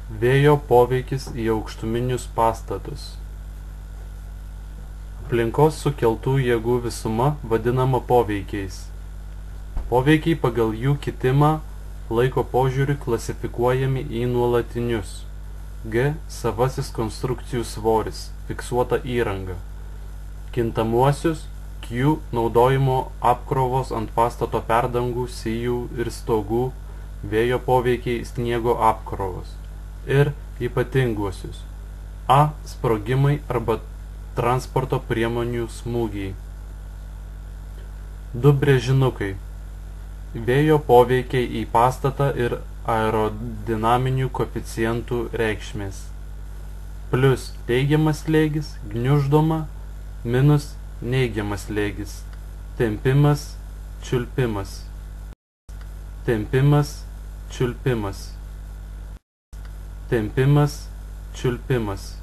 Vėjo poveikis į aukštuminius pastatus. Aplinkos sukeltų jėgų visuma vadinama poveikiais. Poveikiai pagal jų kitimą laiko požiūriu klasifikuojami į nuolatinius. G. Savasis konstrukcijų svoris, fiksuota įranga. Kintamuosius. Q. Naudojimo apkrovos ant pastato perdangų, sijų ir stogų, vėjo poveikiai, sniego apkrovos. Ir ypatinguosius. A. Sprogimai arba transporto priemonių smūgiai. 2 brėžinukai. Vėjo poveikiai į pastatą ir aerodinaminių koeficientų reikšmės. Plius teigiamas slėgis, gniuždoma, minus neigiamas slėgis. Tempimas, čiulpimas. Tempimas, čiulpimas. Tempimas, čiulpimas.